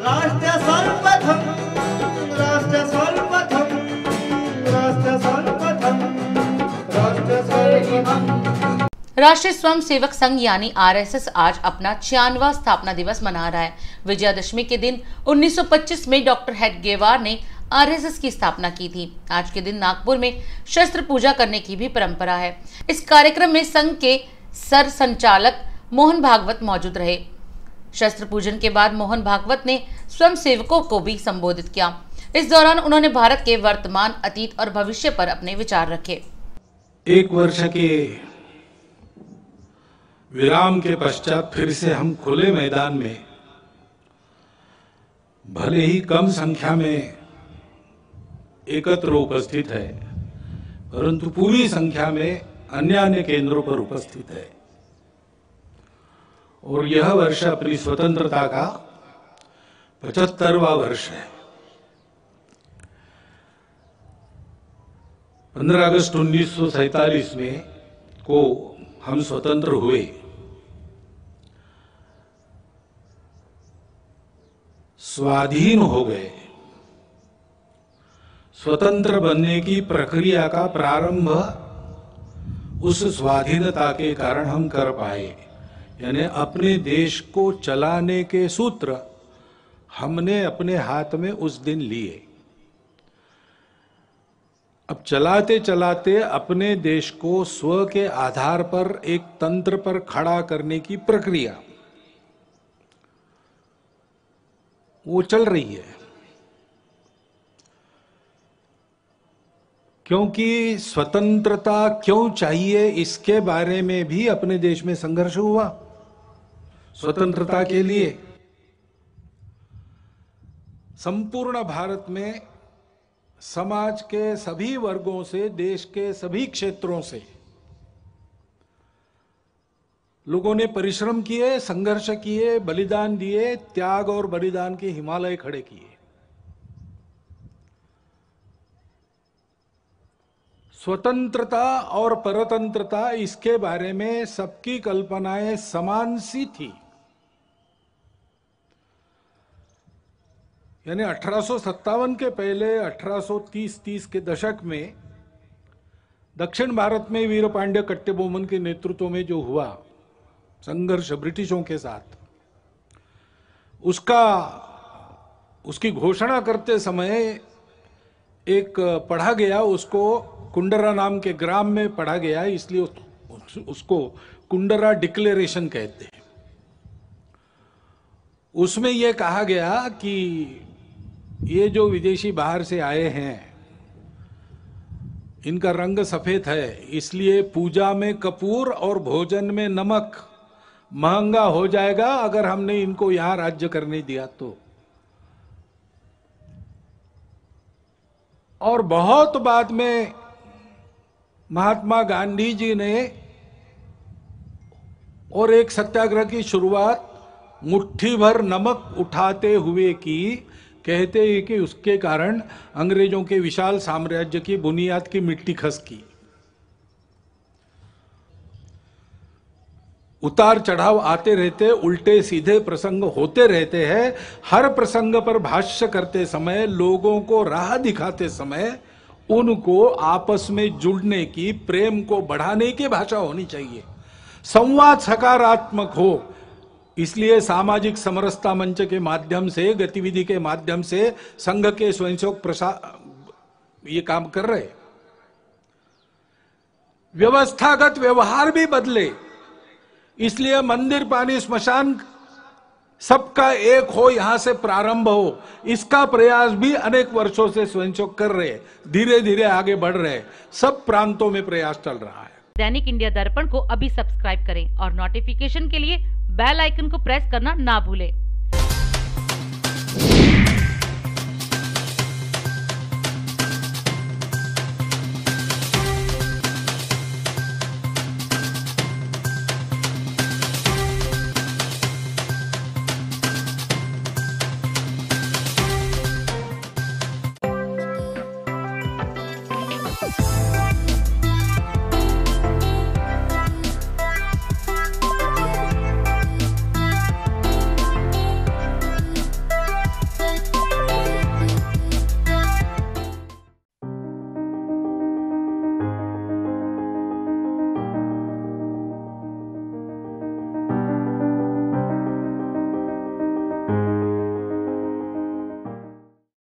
राष्ट्र सर्वप्रथम, राष्ट्र सर्वप्रथम, राष्ट्र सर्वप्रथम, राष्ट्र सर्वप्रथम। राष्ट्रीय स्वयं सेवक संघ यानी आरएसएस आज अपना 96वां स्थापना दिवस मना रहा है। विजयादशमी के दिन 1925 में डॉक्टर हेडगेवार ने आरएसएस की स्थापना की थी। आज के दिन नागपुर में शस्त्र पूजा करने की भी परंपरा है। इस कार्यक्रम में संघ के सर संचालक मोहन भागवत मौजूद रहे। शस्त्र पूजन के बाद मोहन भागवत ने स्वयं सेवकों को भी संबोधित किया। इस दौरान उन्होंने भारत के वर्तमान, अतीत और भविष्य पर अपने विचार रखे। एक वर्ष के विराम के पश्चात फिर से हम खुले मैदान में, भले ही कम संख्या में एकत्र उपस्थित है, परंतु पूरी संख्या में अन्य केंद्रों पर उपस्थित है। और यह वर्ष अपनी स्वतंत्रता का 75वां वर्ष है। 15 अगस्त 1947 में को हम स्वतंत्र हुए। स्वाधीन हो गए। स्वतंत्र बनने की प्रक्रिया का प्रारंभ उस स्वाधीनता के कारण हम कर पाए। यानी अपने देश को चलाने के सूत्र हमने अपने हाथ में उस दिन लिए। अब चलाते चलाते अपने देश को स्व के आधार पर एक तंत्र पर खड़ा करने की प्रक्रिया वो चल रही है। क्योंकि स्वतंत्रता क्यों चाहिए इसके बारे में भी अपने देश में संघर्ष हुआ। स्वतंत्रता के लिए संपूर्ण भारत में समाज के सभी वर्गों से, देश के सभी क्षेत्रों से लोगों ने परिश्रम किए, संघर्ष किए, बलिदान दिए, त्याग और बलिदान के हिमालय खड़े किए। स्वतंत्रता और परतंत्रता इसके बारे में सबकी कल्पनाएं समान सी थी। यानी 1857 के पहले 1830 के दशक में दक्षिण भारत में वीर पांड्य कट्टेबोमन के नेतृत्व में जो हुआ संघर्ष ब्रिटिशों के साथ, उसकी घोषणा करते समय एक पढ़ा गया, उसको कुंडरा नाम के ग्राम में पढ़ा गया, इसलिए उसको कुंडरा डिक्लेरेशन कहते हैं। उसमें यह कहा गया कि ये जो विदेशी बाहर से आए हैं इनका रंग सफेद है, इसलिए पूजा में कपूर और भोजन में नमक महंगा हो जाएगा अगर हमने इनको यहां राज्य करने दिया तो। और बहुत बाद में महात्मा गांधी जी ने और एक सत्याग्रह की शुरुआत मुट्ठी भर नमक उठाते हुए की। कहते हैं कि उसके कारण अंग्रेजों के विशाल साम्राज्य की बुनियाद की मिट्टी खसकी। उतार चढ़ाव आते रहते, उल्टे सीधे प्रसंग होते रहते हैं। हर प्रसंग पर भाष्य करते समय, लोगों को राह दिखाते समय उनको आपस में जुड़ने की, प्रेम को बढ़ाने की भाषा होनी चाहिए। संवाद सकारात्मक हो। इसलिए सामाजिक समरसता मंच के माध्यम से, गतिविधि के माध्यम से संघ के स्वयंसेवक ये काम कर रहे। व्यवस्थागत व्यवहार भी बदले, इसलिए मंदिर, पानी, स्मशान सबका एक हो, यहां से प्रारंभ हो, इसका प्रयास भी अनेक वर्षों से स्वयंसेवक कर रहे। धीरे धीरे आगे बढ़ रहे। सब प्रांतों में प्रयास चल रहा है। दैनिक इंडिया दर्पण को अभी सब्सक्राइब करें और नोटिफिकेशन के लिए बेल आइकन को प्रेस करना ना भूलें।